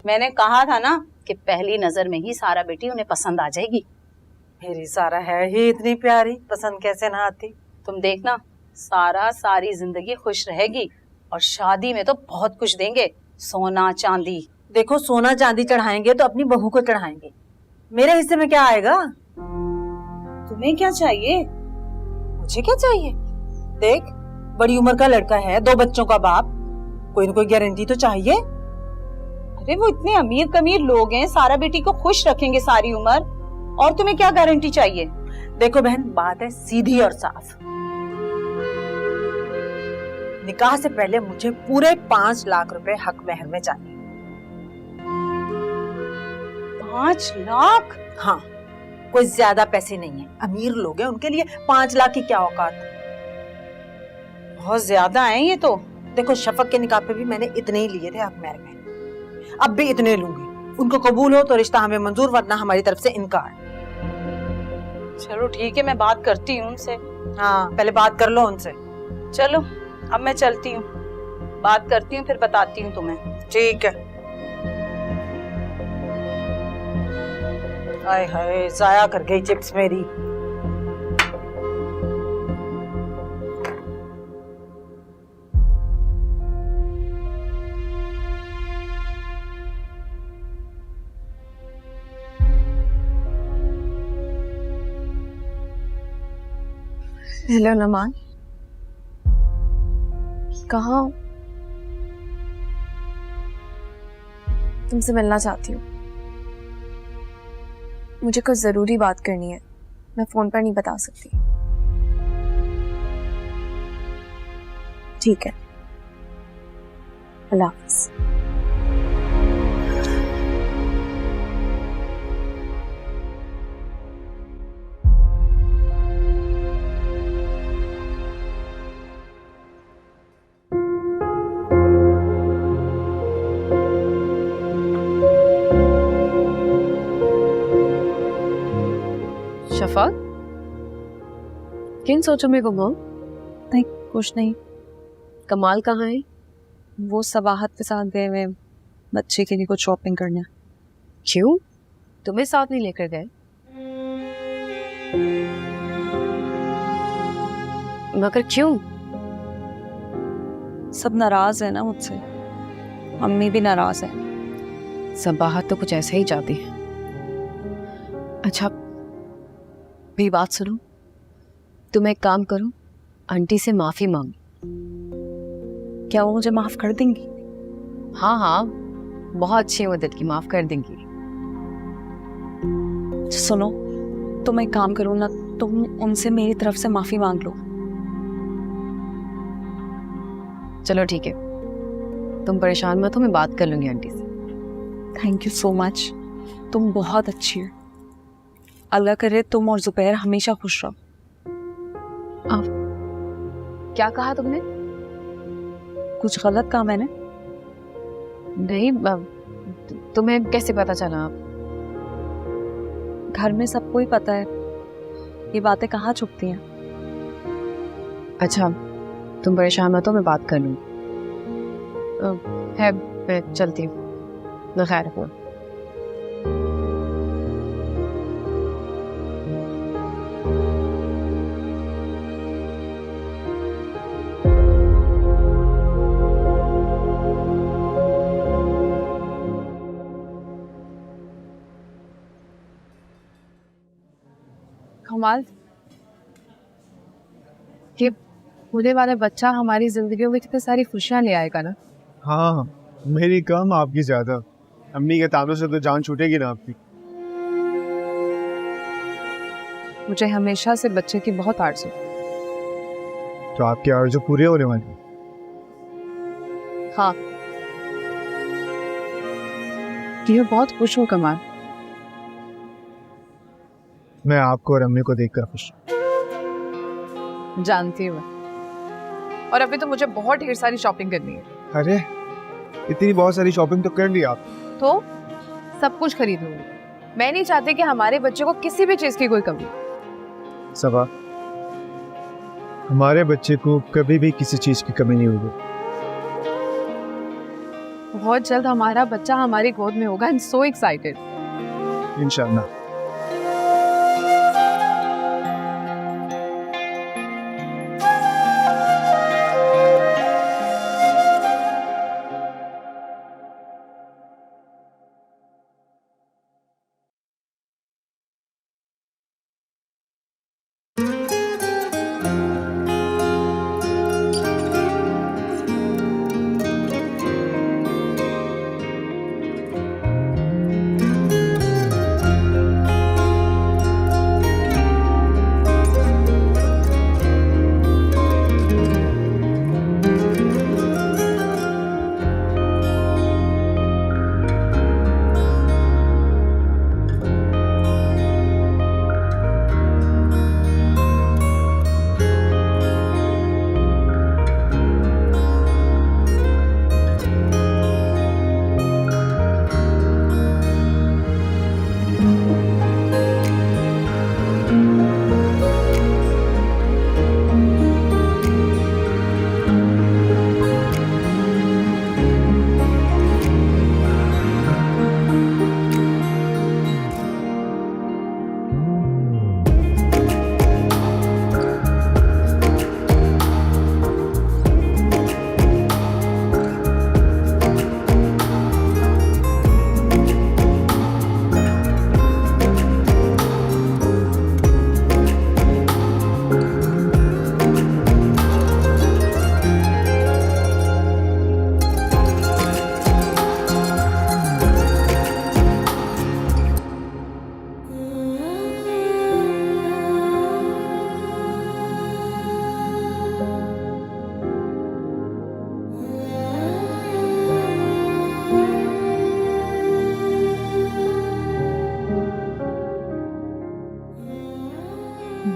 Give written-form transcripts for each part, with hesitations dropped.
मैंने कहा था ना कि पहली नजर में ही सारा बेटी उन्हें पसंद आ जाएगी। मेरी सारा है ही इतनी प्यारी, पसंद कैसे ना आती। तुम देखना, सारा सारी जिंदगी खुश रहेगी और शादी में तो बहुत कुछ देंगे, सोना चांदी। देखो, सोना चांदी चढ़ाएंगे तो अपनी बहू को चढ़ाएंगे, मेरे हिस्से में क्या आएगा? तुम्हें क्या चाहिए? मुझे क्या चाहिए? देख, बड़ी उम्र का लड़का है, 2 बच्चों का बाप, कोई न कोई गारंटी तो चाहिए। अरे वो इतने अमीर कमीर लोग हैं, सारा बेटी को खुश रखेंगे सारी उम्र, और तुम्हें क्या गारंटी चाहिए? देखो बहन, बात है सीधी और साफ। निकाह से पहले मुझे पूरे 5 लाख रुपए हक महर में चाहिए। 5 लाख? हाँ, कोई ज्यादा पैसे नहीं है, अमीर लोग हैं, उनके लिए 5 लाख की क्या औकात। बहुत ज्यादा है ये तो। देखो, शफक के निकाह पे भी मैंने इतने ही लिए थे हक महर में, अब भी इतने लूंगी। उनको कबूल हो तो रिश्ता हमें मंजूर, वरना हमारी तरफ से इनकार। चलो ठीक है, मैं बात करती हूँ उनसे। हाँ, पहले बात कर लो उनसे। चलो अब मैं चलती हूँ, बात करती हूँ, फिर बताती हूँ तुम्हें। ठीक है। हाय हाय, जाया कर गई चिप्स मेरी। हेलो नमान, कहाँ हो? तुमसे मिलना चाहती हूँ, मुझे कुछ जरूरी बात करनी है, मैं फोन पर नहीं बता सकती। ठीक है, अल्लाह हाफ़िज़। शफाक, किन सोचों में गुम हो? नहीं, कुछ नहीं। कमाल कहाँ है? वो सबाहत के साथ गए हुए बच्चे के लिए कुछ शॉपिंग करना। क्यों, तुम्हें साथ नहीं लेकर गए? मगर क्यों? सब नाराज है ना मुझसे, मम्मी भी नाराज है। सबाहत तो कुछ ऐसे ही जाती है। अच्छा, मेरी बात सुनो, तुम एक काम करो, आंटी से माफी मांगो। क्या वो मुझे माफ कर देंगी? हाँ हाँ, बहुत अच्छी है वो, दिल की, माफ कर देंगी। सुनो, तुम एक काम करो ना, तुम उनसे मेरी तरफ से माफी मांग लो। चलो ठीक है, तुम परेशान मत हो, मैं बात कर लूंगी आंटी से। थैंक यू सो मच, तुम बहुत अच्छी है। अल्लाह करे तुम और जुबैर हमेशा खुश रहो। क्या कहा तुमने? कुछ गलत कहा मैंने? नहीं, तुम्हें कैसे पता चला? आप घर में सबको ही पता है, ये बातें कहाँ छुपती हैं। अच्छा, तुम परेशान मत हो, मैं बात कर लूँगी। है, मैं चलती हूँ, ना खैर हो। कमाल, ये होने वाला बच्चा हमारी जिंदगियों में कितनी सारी खुशियां ले आएगा ना। हाँ, मेरी कम आपकी ज्यादा। अम्मी के तानों से तो जान छूटेगी ना आपकी। मुझे हमेशा से बच्चे की बहुत आरज़ू। तो आपकी आरज़ू पूरी होने वाली? हाँ, ये बहुत खुश हूँ कमाल। मैं आपको और अम्मी को देखकर खुश जानती हूँ, और अभी तो मुझे बहुत ढेर सारी शॉपिंग करनी है। अरे, इतनी बहुत सारी शॉपिंग तो कर ली आप। तो सब कुछ खरीद लूंगी। मैं नहीं चाहती कि हमारे बच्चे को किसी भी चीज की कोई कमी। सबा, हमारे बच्चे को कभी भी किसी चीज की कमी नहीं होगी। बहुत जल्द हमारा बच्चा हमारी गोद में होगा। I am so excited. इंशाल्लाह।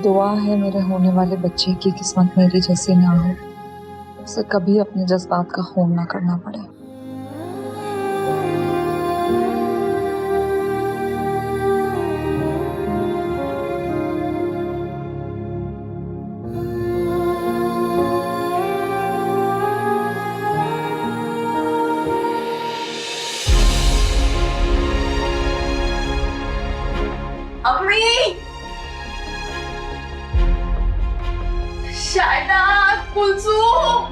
दुआ है मेरे होने वाले बच्चे की किस्मत मेरी जैसी ना हो, उसे कभी अपने जज्बात का खून ना करना पड़े। अम्मी, शायदा, कुलसूम,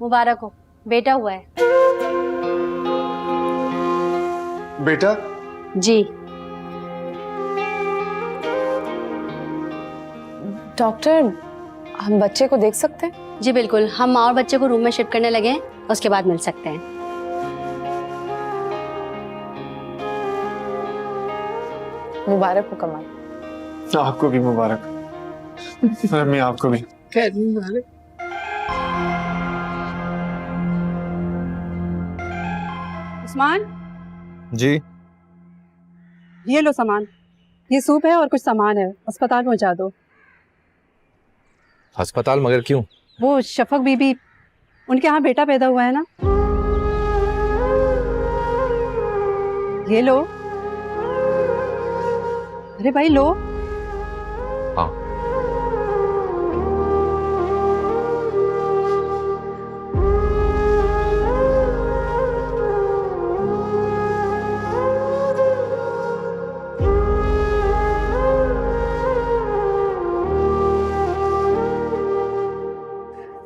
मुबारक हो, बेटा हुआ है। बेटा? जी। डॉक्टर, हम बच्चे को देख सकते हैं? जी बिल्कुल, हम माँ और बच्चे को रूम में शिफ्ट करने लगे हैं, उसके बाद मिल सकते हैं। मुबारक हो कमाल। आपको भी मुबारक। अम्मी आपको भी। उस्मान, जी। ये लो सामान, ये सूप है और कुछ सामान है, अस्पताल पहुंचा दो। अस्पताल? मगर क्यों? वो शफक बीबी, उनके यहाँ बेटा पैदा हुआ है ना। ये लो। अरे भाई लो। हाँ।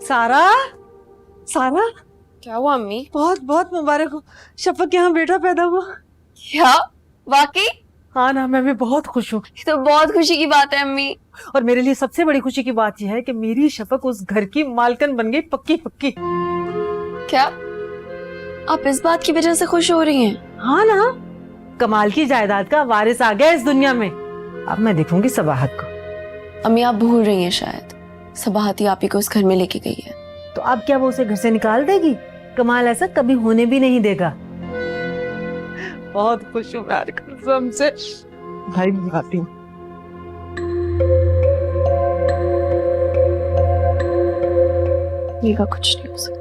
सारा, सारा, क्या हुआ अम्मी? बहुत बहुत मुबारक हो, शफक के यहाँ बेटा पैदा हुआ। क्या? वाकई? हाँ ना, मैं भी बहुत खुश हूँ। ये तो बहुत खुशी की बात है अम्मी। और मेरे लिए सबसे बड़ी खुशी की बात यह है कि मेरी शफक उस घर की मालकिन बन गई, पक्की पक्की। क्या आप इस बात की वजह से खुश हो रही हैं? हाँ ना, कमाल की जायदाद का वारिस आ गया इस दुनिया में। अब मैं देखूंगी सबाहत को। अम्मी आप भूल रही हैं शायद, सबाहत ही आप ही को इस घर में लेके गई है। तो तो अब क्या वो उसे घर से निकाल देगी? कमाल ऐसा कभी होने भी नहीं देगा। बहुत खुश हूँ यार कसम से। भाई मैं आती हूँ। ये का कुछ नहीं हो सकता।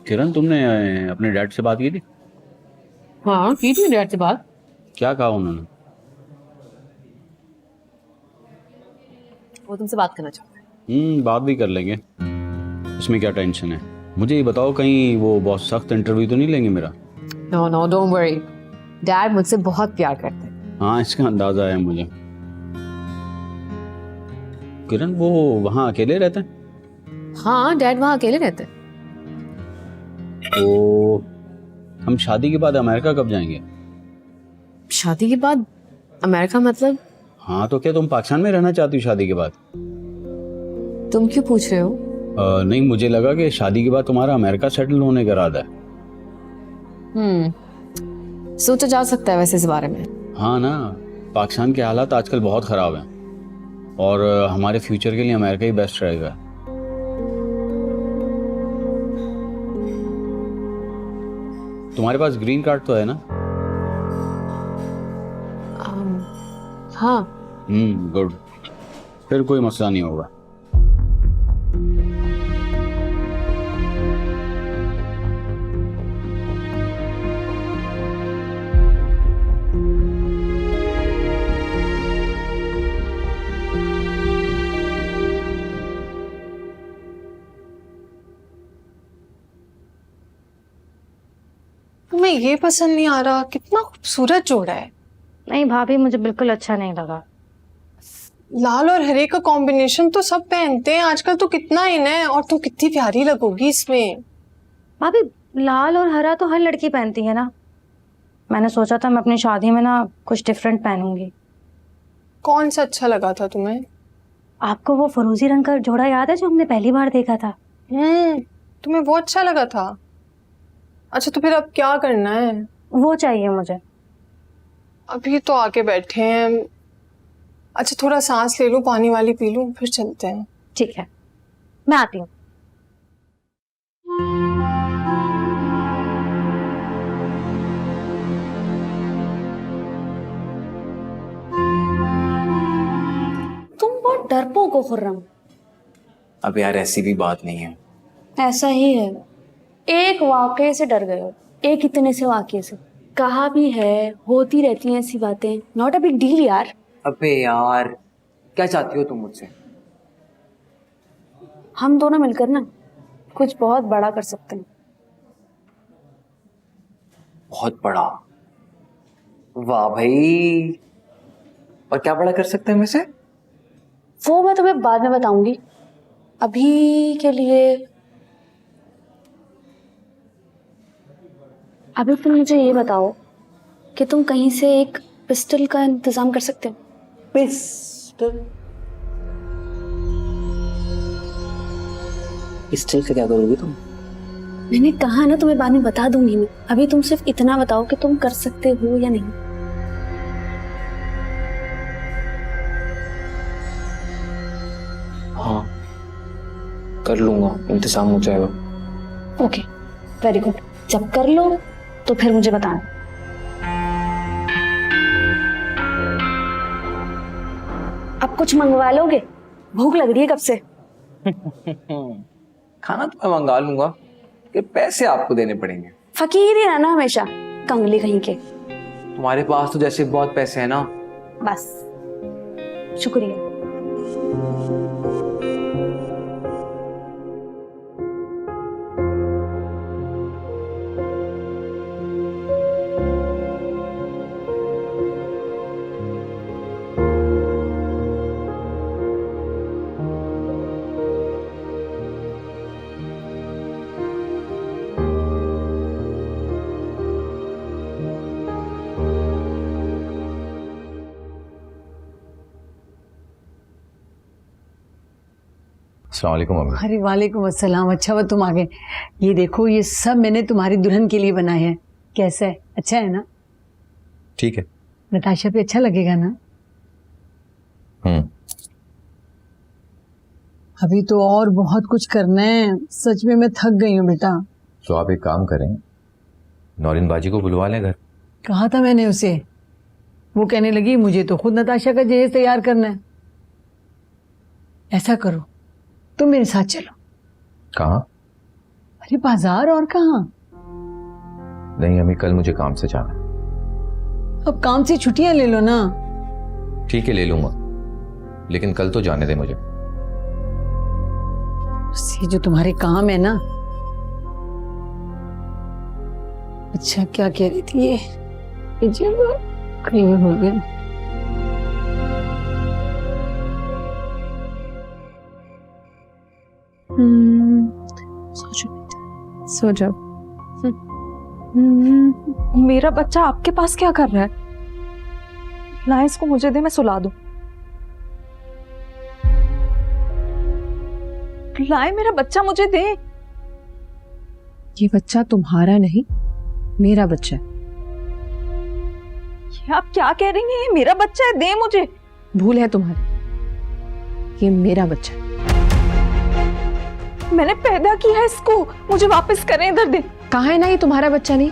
किरण, तुमने अपने डैड से बात की थी? हाँ की थी डैड से बात। क्या कहा उन्होंने? वो तुमसे बात करना चाहता है। बात भी कर लेंगे, उसमें क्या टेंशन है। मुझे ये बताओ, कहीं वो बहुत सख्त इंटरव्यू तो नहीं लेंगे मेरा? No no don't worry, dad मुझसे बहुत प्यार करते हैं। हाँ, इसका अंदाजा है मुझे। किरण, वो वहाँ अकेले रहते हैं? हाँ डैड वहाँ अकेले रहते हैं। तो हम शादी के बाद अमेरिका कब जाएंगे? शादी के बाद अमेरिका मतलब? हाँ, तो क्या तुम पाकिस्तान में रहना चाहती हो शादी के बाद? तुम क्यों पूछ रहे हो? नहीं, मुझे लगा कि शादी के बाद तुम्हारा अमेरिका सेटल होने का इरादा है। सोचा जा सकता है वैसे इस बारे में। हाँ ना, पाकिस्तान के हालात आजकल बहुत ख़राब हैं और हमारे फ्यूचर के लिए अमेरिका ही बेस्ट रहेगा। तुम्हारे पास ग्रीन कार्ड तो है ना? हाँ। गुड, फिर कोई मसला नहीं होगा। तुम्हें ये पसंद नहीं आ रहा? कितना खूबसूरत जोड़ा है। नहीं भाभी, मुझे बिल्कुल अच्छा नहीं लगा। लाल और हरे का कॉम्बिनेशन तो सब पहनते हैं आजकल, तो कितना इन है, और तू कितनी प्यारी लगोगी इसमें। भाभी, लाल और हरा तो हर लड़की पहनती है ना। मैंने सोचा था मैं अपनी शादी में ना कुछ डिफरेंट पहनूंगी। कौन सा अच्छा लगा था तुम्हें? आपको वो फरोजी रंग का जोड़ा याद है जो हमने पहली बार देखा था? तुम्हें वो अच्छा लगा था? अच्छा, तो फिर अब क्या करना है? वो चाहिए मुझे। अभी तो आके बैठे हैं। अच्छा, थोड़ा सांस ले लूं, पानी वाली पी लूं, फिर चलते हैं। ठीक है, मैं आती हूँ। तुम बहुत डरपोक हो खुर्रम। अब यार ऐसी भी बात नहीं है। ऐसा ही है। एक वाकये से डर गए हो, एक इतने से वाकये से। कहा भी है होती रहती हैं ऐसी बातें, नॉट अ बिग डील यार। अबे यार, क्या चाहती हो तुम मुझसे? हम दोनों मिलकर ना कुछ बहुत बड़ा कर सकते हैं। बहुत बड़ा? वाह भाई, और क्या बड़ा कर सकते हैं वैसे? वो मैं तुम्हें बाद में बताऊंगी। अभी के लिए अभी तुम मुझे ये बताओ कि तुम कहीं से एक पिस्टल का इंतजाम कर सकते हो? पिस्टल? पिस्टल से क्या करोगी तुम? मैंने कहा ना तुम्हें बाद में बता दूंगी मैं। अभी तुम सिर्फ इतना बताओ कि तुम कर सकते हो या नहीं। हाँ, कर लूंगा, इंतजाम हो जाएगा। Okay, very good. जब कर लो तो फिर मुझे बताना। अब कुछ मंगवा लोगे? भूख लग रही है कब से। खाना तो मैं मंगा लूंगा, कि पैसे आपको देने पड़ेंगे। फकीर ही रहना हमेशा, कंगली कहीं के। तुम्हारे पास तो जैसे बहुत पैसे हैं ना। बस, शुक्रिया। अस्सलाम वालेकुम अम्मी। अरे वालेकुम अस्सलाम, अच्छा हुआ तुम आ गए। ये देखो, ये सब मैंने तुम्हारी दुल्हन के लिए बनाए हैं। कैसा है? अच्छा है ना? ठीक है। नताशा पे अच्छा लगेगा ना? अभी तो और बहुत कुछ करना है, सच में मैं थक गई हूँ बेटा। तो आप एक काम करें, नौरीन बाजी को बुलवा लें घर। कहा था मैंने उसे, वो कहने लगी मुझे तो खुद नताशा का जहेज तैयार करना है। ऐसा करो, तुम मेरे साथ चलो। कहाँ? अरे बाजार, और कहाँ? नहीं अम्मी, कल मुझे काम से जाना है। अब काम से छुट्टियां ले लो ना। ठीक है ले लूंगा, लेकिन कल तो जाने दे मुझे। ये जो तुम्हारे काम है ना। अच्छा क्या कह रही थी ये जगह कहीं हो गया। सो जाओ। मेरा बच्चा आपके पास क्या कर रहा है? लाए इसको मुझे दे, मैं सुला दूं। लाए मेरा बच्चा मुझे दे। ये बच्चा तुम्हारा नहीं, मेरा बच्चा है। ये आप क्या कह रही हैं? ये मेरा बच्चा है, दे मुझे। भूल है तुम्हारी, ये मेरा बच्चा है। मैंने पैदा किया है इसको, मुझे वापस करें, इधर दे। कहा है ना ये तुम्हारा बच्चा नहीं,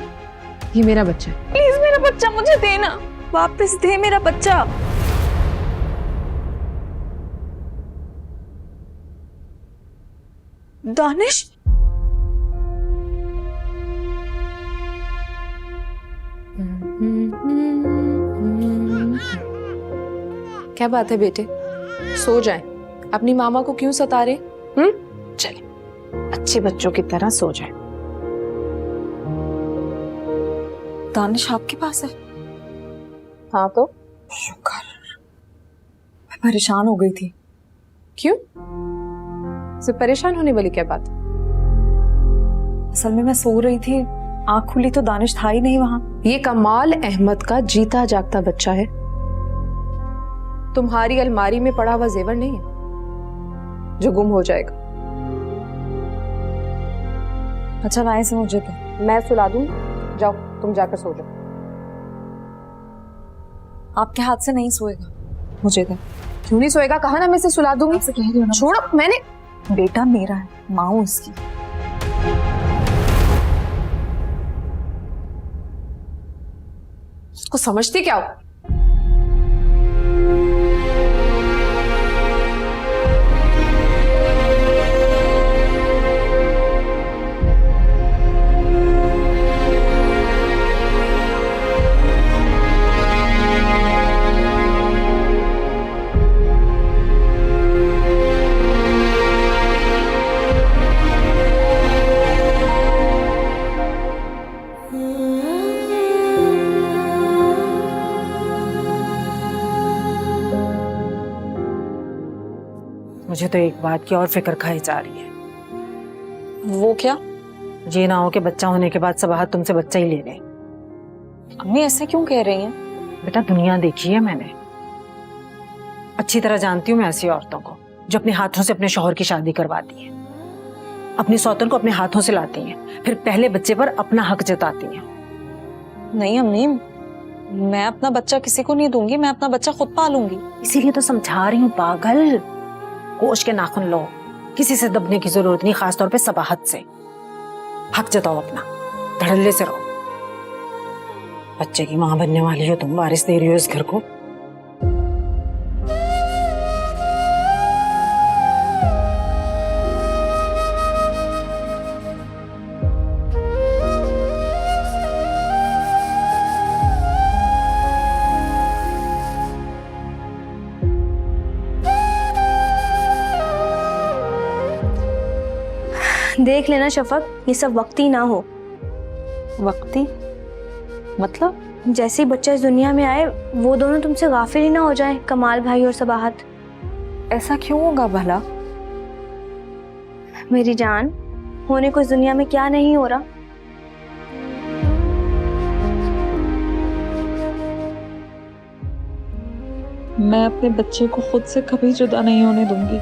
ये मेरा बच्चा है। प्लीज मेरा बच्चा मुझे देना, वापस दे मेरा बच्चा। दानिश, क्या बात है बेटे, सो जाएं। अपनी मामा को क्यों सता रहे? चले अच्छे बच्चों की तरह सो जाएं। दानिश आपके पास है? हाँ तो शुक्र। मैं परेशान हो गई थी। क्यों? से परेशान होने वाली क्या बात? असल में मैं सो रही थी, आंख खुली तो दानिश था ही नहीं वहां। ये कमाल अहमद का जीता जागता बच्चा है, तुम्हारी अलमारी में पड़ा हुआ जेवर नहीं है जो गुम हो जाएगा। अच्छा लाए से मुझे तो मैं सुला दूं, जाओ तुम जाकर सो जाओ। आपके हाथ से नहीं सोएगा, मुझे दे। क्यों नहीं सोएगा? कहा ना मैं इसे सुला दूंगी। कह रही हूँ ना, छोड़ो, मैंने बेटा मेरा है, माँ हूं इसकी। उसको समझती क्या हो? मुझे तो एक बात की और फिक्र खाई जा रही है। वो क्या? ये ना हो कि बच्चा होने के बाद सबाहत तुमसे बच्चा ही ले लें। अम्मी ऐसे क्यों कह रही हैं? बेटा दुनिया देखी है मैंने, अच्छी तरह जानती हूँ मैं ऐसी औरतों को जो अपने हाथों से अपने शौहर की शादी करवाती हैं, अपनी सौतन को अपने हाथों से लाती हैं, फिर पहले बच्चे पर अपना हक जताती हैं। नहीं अम्मी, मैं अपना बच्चा किसी को नहीं दूंगी, मैं अपना बच्चा खुद पालूंगी। इसीलिए तो समझा रही हूँ पागल, कोश के नाखून लो, किसी से दबने की जरूरत नहीं, खासतौर पे सबाहत से। हक जताओ अपना, धड़ल्ले से रहो। बच्चे की माँ बनने वाली हो तुम, वारिस दे रही हो इस घर को। देख लेना शफक, ये सब वक्ती ना हो। वक्ती मतलब? जैसे ही बच्चा इस दुनिया में आए वो दोनों तुमसे गाफिल ही ना हो जाएं, कमाल भाई और सबाहत। ऐसा क्यों होगा भला? मेरी जान, होने को इस दुनिया में क्या नहीं हो रहा। मैं अपने बच्चे को खुद से कभी जुदा नहीं होने दूंगी।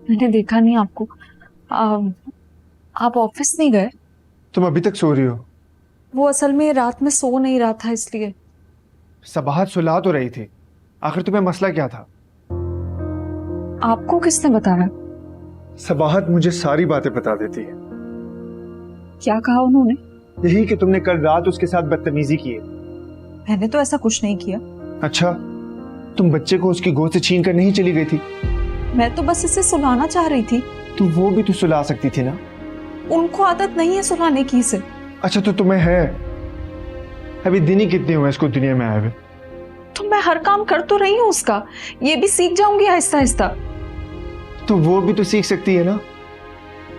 मैंने देखा नहीं आपको। आप ऑफिस नहीं गए? तुम अभी तक सो रही हो? वो असल में रात में सो नहीं रहा था इसलिए। सबाहत सुला तो रही थी, आखिर तुम्हें मसला क्या था? आपको किसने बताया? सबाहत मुझे सारी बातें बता देती है। क्या कहा उन्होंने? यही कि तुमने कल रात उसके साथ बदतमीजी की है। मैंने तो ऐसा कुछ नहीं किया। अच्छा, तुम बच्चे को उसकी गोद से छीन कर नहीं चली गई थी? मैं तो बस इसे सुलाना चाह रही थी। तो वो भी तो सुला सकती थी ना? उनको आदत नहीं है सुलाने की इसे। अच्छा, तो तुम्हें है? अभी दिन ही कितने हुए इसको दुनिया में आए हुए? तो मैं हर काम कर तो रही हूँ उसका, ये भी सीख जाऊंगी आहिस्ता आहिस्ता। तो वो भी तो सीख सकती है ना?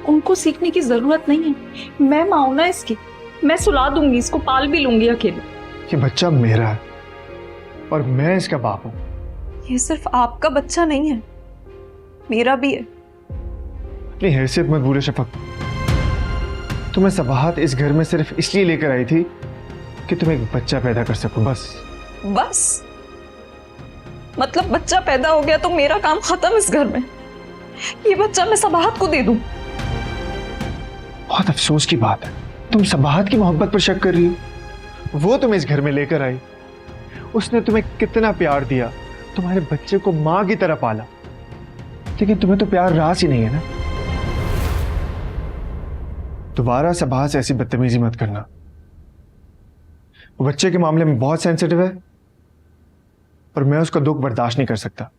उनको सीखने की जरूरत नहीं है। मैं माँ हूं ना इसकी, मैं सुला दूंगी, इसको पाल भी लूंगी अकेले। ये बच्चा मेरा है और मैं इसका बाप हूं। ये सिर्फ आपका बच्चा नहीं है, मेरा भी है। अपनी हैसियत मत भूलो शफक। तुम्हें सबाहत इस घर में सिर्फ इसलिए लेकर आई थी कि तुम एक बच्चा पैदा कर सको, बस। बस मतलब बच्चा पैदा हो गया तो मेरा काम खत्म इस घर में? ये बच्चा मैं सबाहत को दे दूं? बहुत अफसोस की बात है, तुम सबाहत की मोहब्बत पर शक कर रही हो। वो तुम्हें इस घर में लेकर आई, उसने तुम्हें कितना प्यार दिया, तुम्हारे बच्चे को माँ की तरह पाला, लेकिन तुम्हें तो प्यार रास ही नहीं है ना। दोबारा सबाहत से ऐसी बदतमीजी मत करना। वो बच्चे के मामले में बहुत सेंसिटिव है और मैं उसका दुख बर्दाश्त नहीं कर सकता,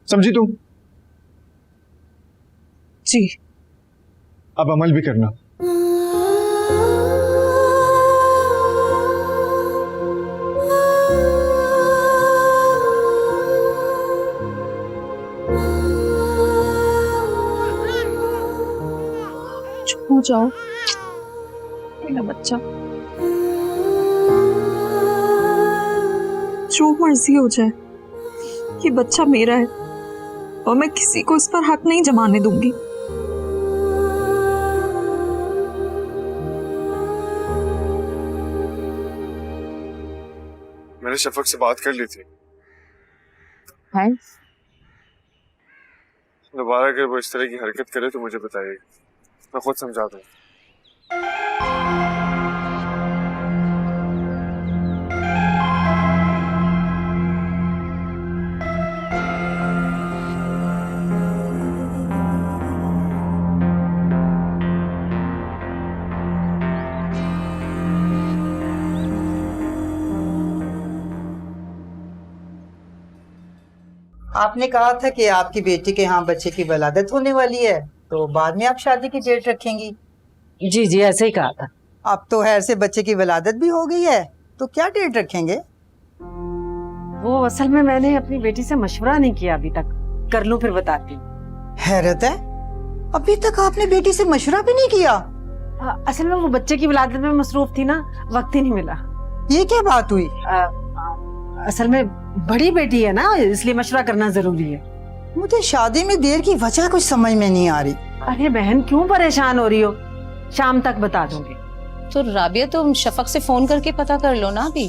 समझी तुम? जी। अब अमल भी करना। चुप हो जाओ मेरा बच्चा, जो मर्जी हो जाए, ये बच्चा मेरा है और मैं किसी को इस पर हक नहीं जमाने दूंगी। मैंने शफक से बात कर ली थी। थैंक्स। दोबारा अगर वो इस तरह की हरकत करे तो मुझे बताइएगा, मैं खुद समझा दूंगा। आपने कहा था कि आपकी बेटी के यहाँ बच्चे की वलादत होने वाली है, तो बाद में आप शादी की डेट रखेंगी? जी जी, ऐसे ही कहा था। अब तो खैर से बच्चे की वलादत भी हो गई है, तो क्या डेट रखेंगे? वो असल में मैंने अपनी बेटी से मशवरा नहीं किया अभी तक, कर लूं फिर बताती हूँ। हैरत है, अभी तक आपने बेटी से मशवरा भी नहीं किया? असल में वो बच्चे की वलादत में मसरूफ थी ना, वक्त ही नहीं मिला। ये क्या बात हुई? असल में बड़ी बेटी है ना, इसलिए मशवरा करना जरूरी है। मुझे शादी में देर की वजह कुछ समझ में नहीं आ रही। अरे बहन, क्यों परेशान हो रही हो? शाम तक बता दूंगी। तो राबिया, तुम शफक से फोन करके पता कर लो ना अभी।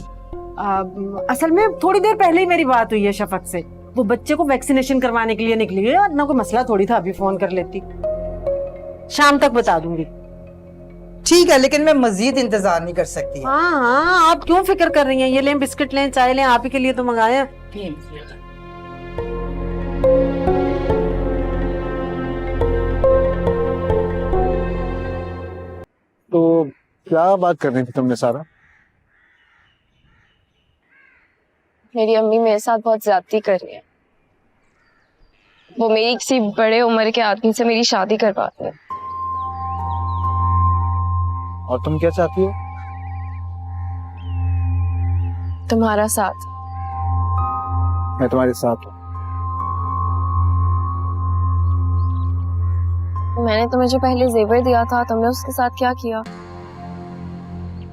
असल में थोड़ी देर पहले ही मेरी बात हुई है शफक से। वो बच्चे को वैक्सीनेशन करवाने के लिए निकली है, और ना कोई मसला थोड़ी था अभी फोन कर लेती। शाम तक बता दूंगी। ठीक है, लेकिन मैं मजीद इंतजार नहीं कर सकती। हाँ हाँ, आप क्यों फिक्र कर रही हैं? ये लें बिस्किट, लें चाय, लें, आप ही के लिए तो मंगाए। तो क्या बात करनी थी तुमने सारा? मेरी अम्मी मेरे साथ बहुत ज्यादती कर रही है। वो मेरी किसी बड़े उम्र के आदमी से मेरी शादी करवाते हैं। और तुम क्या चाहती हो? तुम्हारा साथ। मैं तुम्हारे साथ हूँ। मैंने तुम्हें जो पहले जेवर दिया था, तुमने उसके साथ क्या किया?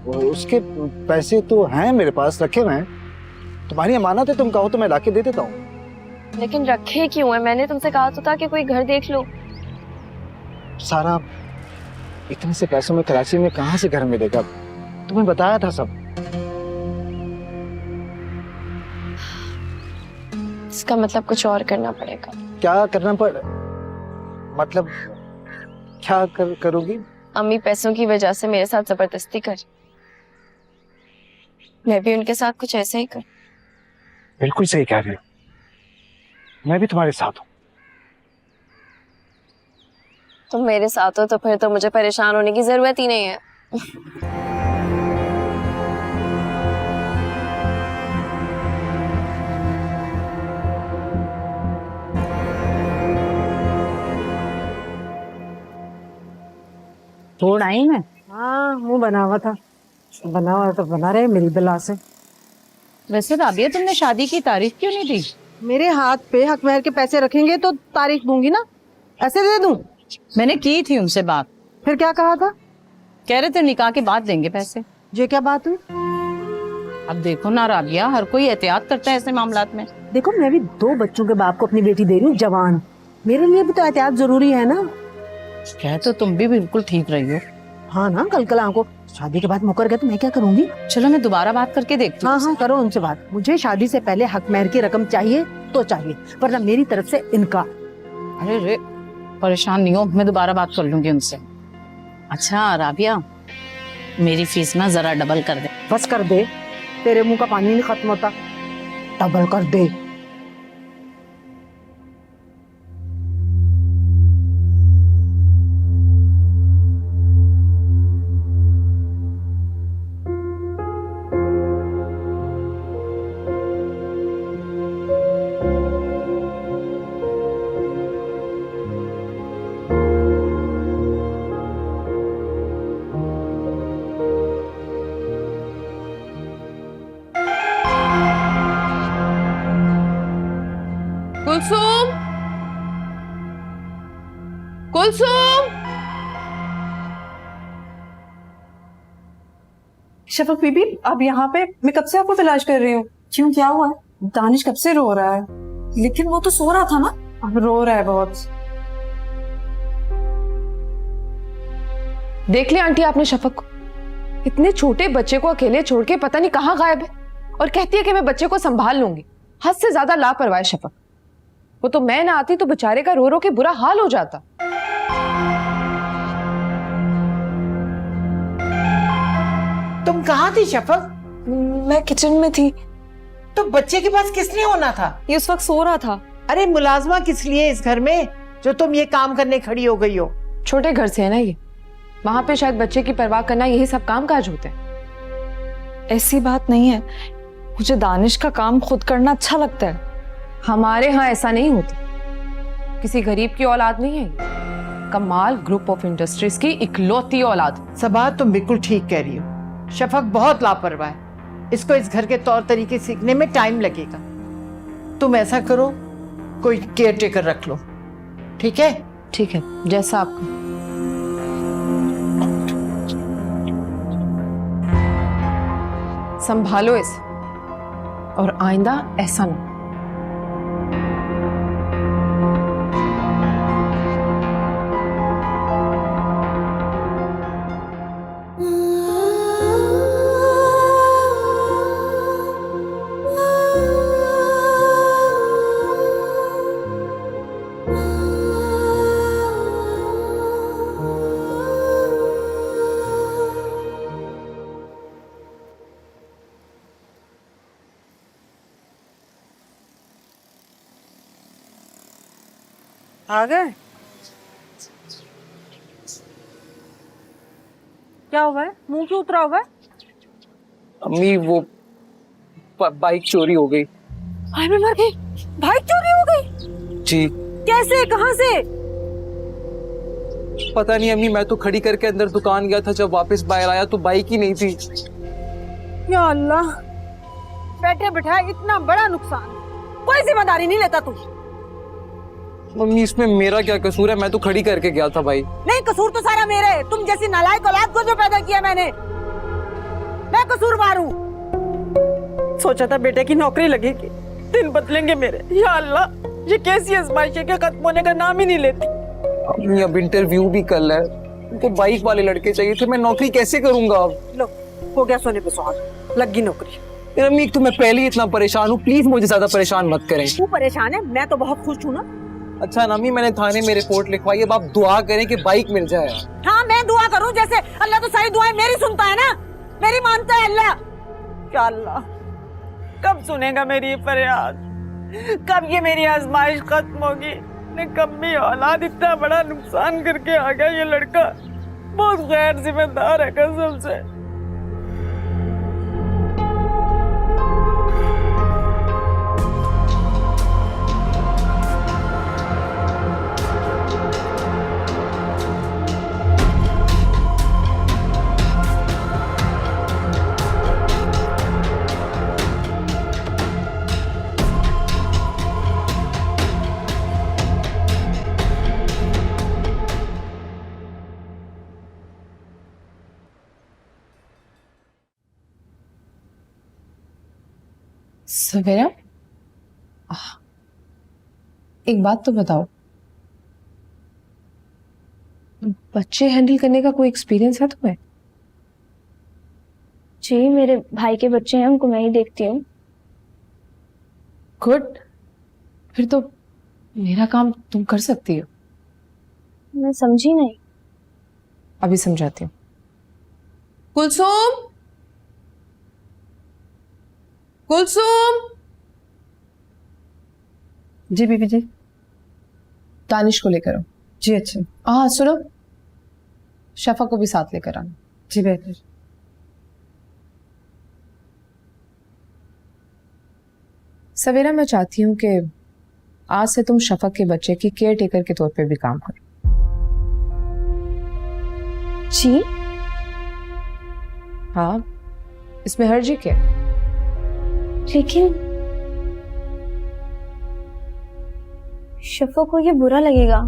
उसके पैसे तो हैं मेरे पास, रखे हुए हैं। तुम्हारी अमानत है, तुम कहो तो मैं लाके दे देता हूँ। लेकिन रखे क्यों है? मैंने तुमसे कहा तो था कि कोई घर देख लो। सारा, इतने से पैसों में कराची में कहाँ से घर मिलेगा? तुम्हें बताया था सब। इसका मतलब कुछ और करना पड़ेगा। क्या करना पड़ मतलब क्या करोगी? अम्मी पैसों की वजह से मेरे साथ जबरदस्ती कर, मैं भी उनके साथ कुछ ऐसा ही कर। बिल्कुल सही कह रही हो, मैं भी तुम्हारे साथ हूँ। तुम मेरे साथ हो तो फिर तो मुझे परेशान होने की जरूरत ही नहीं है। छोड़ आई मैं। हाँ, मुंह बना हुआ था, बना हुआ तो बना रहे मेरी बला से। वैसे राबिया, तुमने शादी की तारीख क्यों नहीं दी? मेरे हाथ पे हक महर के पैसे रखेंगे तो तारीख दूंगी ना, ऐसे दे दूं? मैंने की थी उनसे बात। फिर क्या कहा था? कह रहे थे निकाह के बाद देंगे पैसे। ये क्या बात हुई? अब देखो ना राबिया, हर कोई एहतियात करता है ऐसे मामलात में। देखो, मैं भी 2 बच्चों के बाप को अपनी बेटी दे रही हूँ, जवान। मेरे लिए भी तो एहतियात जरूरी है ना। कह तो तुम भी बिल्कुल ठीक रही हो। हाँ ना, कल आंखों शादी के बाद मुकर गए तो मैं क्या करूंगी? चलो मैं दोबारा बात करके देखती हूँ। हाँ, करो उनसे बात। मुझे शादी से पहले हक महर की रकम चाहिए तो चाहिए, वरना मेरी तरफ से इनकार। अरे रे, परेशान नहीं हो, मैं दोबारा बात कर लूंगी उनसे। अच्छा राबिया, मेरी फीस ना जरा डबल कर दे। बस कर दे, तेरे मुंह का पानी नहीं खत्म होता। डबल कर दे। कुलसुम, कुलसुम। शफक बीबी, आप यहाँ पे? मैं कब से आपको तलाश कर रही हूँ। क्यों, क्या हुआ? दानिश कब से रो रहा है। लेकिन वो तो सो रहा था ना। अब रो रहा है बहुत। देख लिया आंटी आपने शफक को? इतने छोटे बच्चे को अकेले छोड़ के पता नहीं कहाँ गायब है, और कहती है कि मैं बच्चे को संभाल लूंगी। हद से ज्यादा लापरवाह है शफक। वो तो मैं ना आती तो बेचारे का रो रो के बुरा हाल हो जाता। तुम कहाँ थी शफक? मैं किचन में थी। तो बच्चे के पास किसने होना था? ये उस वक्त सो रहा था। अरे मुलाजमा किस लिए इस घर में जो तुम ये काम करने खड़ी हो गई हो? छोटे घर से है ना ये, वहां पे शायद बच्चे की परवाह करना यही सब काम काज होते हैं। ऐसी बात नहीं है, मुझे दानिश का काम खुद करना अच्छा लगता है। हमारे यहाँ ऐसा नहीं होता। किसी गरीब की औलाद नहीं है, कमाल ग्रुप ऑफ इंडस्ट्रीज की इकलौती औलाद। सबा, तुम बिल्कुल ठीक कह रही हो। शफक बहुत लापरवाह है, इसको इस घर के तौर तरीके सीखने में टाइम लगेगा। तुम ऐसा करो, कोई केयर टेकर रख लो, ठीक है? ठीक है, जैसा आपका। संभालो इसे, और आइंदा ऐसा ना। आ गए? क्या हुआ है? मुंह क्यों उतरा हुआ है? अम्मी, वो बाइक चोरी हो गई। हाय, मैं मर गई। बाइक चोरी हो गई? जी। कैसे, कहाँ से? पता नहीं अम्मी, मैं तो खड़ी करके अंदर दुकान गया था, जब वापस बाहर आया तो बाइक ही नहीं थी। या अल्लाह, बैठे बैठाए इतना बड़ा नुकसान, कोई जिम्मेदारी नहीं लेता तू। मम्मी, इसमें मेरा क्या कसूर है? मैं तो खड़ी करके गया था भाई। नहीं, कसूर तो सारा मेरा है। तुम जैसी नालायक औलाद को जो पैदा किया मैंने, मैं कसूरवार हूँ। सोचा था बेटे की नौकरी लगेगी, दिन बदलेंगे मेरे। या अल्लाह, ये कैसी आजमाइश है कि खत्म होने का नाम ही नहीं लेती। अम्मी, अब इंटरव्यू भी कल है, उनको बाइक वाले लड़के चाहिए थे, मैं नौकरी कैसे करूंगा अब? लो, हो गया सोने पे सुहाग, लग गई नौकरी। अम्मी एक तो मैं पहले ही इतना परेशान हूँ, प्लीज मुझे ज्यादा परेशान मत करें। तू परेशान है, मैं तो बहुत खुश हूँ ना। अच्छा नमी, मैंने थाने में रिपोर्ट लिखवाई, अब आप दुआ करें कि बाइक मिल जाए। हाँ मैं दुआ करूँ, जैसे अल्लाह तो सारी दुआएं मेरी सुनता है ना, मेरी मानता है अल्लाह। क्या अल्लाह कब सुनेगा मेरी ये फरियाद, कब ये मेरी आजमाइश खत्म होगी। कम्मी औलाद इतना बड़ा नुकसान करके आ गया ये लड़का, बहुत गैर जिम्मेदार है कसम से। सवेरा, एक बात तो बताओ, बच्चे हैंडल करने का कोई एक्सपीरियंस है तुम्हें? जी मेरे भाई के बच्चे हैं, उनको मैं ही देखती हूँ। गुड, फिर तो मेरा काम तुम कर सकती हो। मैं समझी नहीं। अभी समझाती हूँ। कुलसुम, कुलसुम। जी बीबी जी। दानिश को लेकर आओ। जी अच्छा। हाँ सुनो, शफा को भी साथ लेकर आना। जी बेहतर। सवेरा, मैं चाहती हूँ कि आज से तुम शफक के बच्चे की केयर टेकर के तौर पे भी काम करो। जी हाँ, इसमें हर्जी क्या? लेकिन शफा को ये बुरा लगेगा।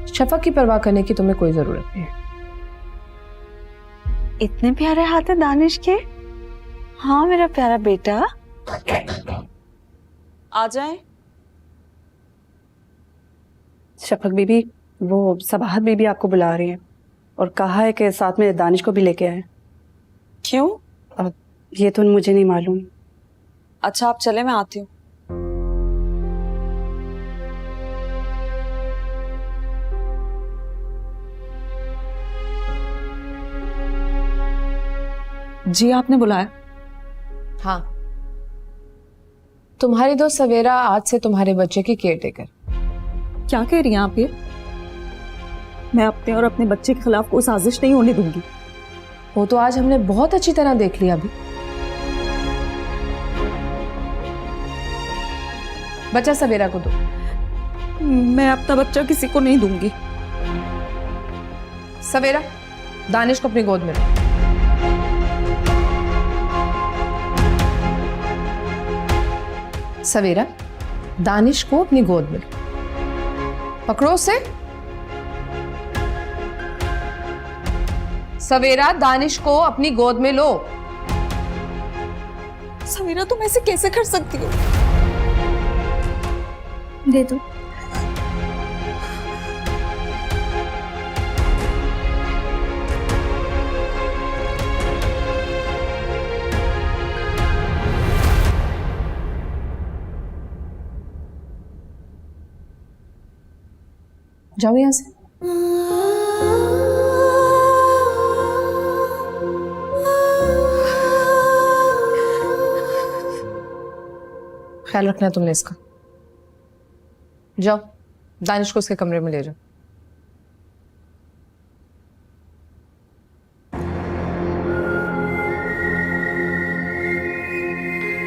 शफक की परवाह करने की तुम्हें कोई जरूरत नहीं है। इतने प्यारे हाथ है दानिश के। हाँ मेरा प्यारा बेटा, आ जाए। शफक बीबी, वो सबाहत बीबी आपको बुला रही है और कहा है कि साथ में दानिश को भी लेके आए। क्यों? अब ये तो मुझे नहीं मालूम। अच्छा आप चले, मैं आती हूँ। जी आपने बुलाया? हाँ, तुम्हारी दोस्त सवेरा आज से तुम्हारे बच्चे की केयर टेकर। क्या कह रही हैं आप ये? मैं अपने और अपने बच्चे के खिलाफ कोई साजिश नहीं होने दूंगी। वो तो आज हमने बहुत अच्छी तरह देख लिया। अभी बच्चा सवेरा को दो। मैं अपना बच्चा किसी को नहीं दूंगी। सवेरा, दानिश को अपनी गोद में लो। सवेरा, दानिश को अपनी गोद में लो। पकड़ो उसे। सवेरा, दानिश को अपनी गोद में लो। सवेरा तुम ऐसे कैसे कर सकती हो? दे दो। जाओ यहां से। ख्याल रखना तुमने इसका। जाओ, दानिश को उसके कमरे में ले जाओ।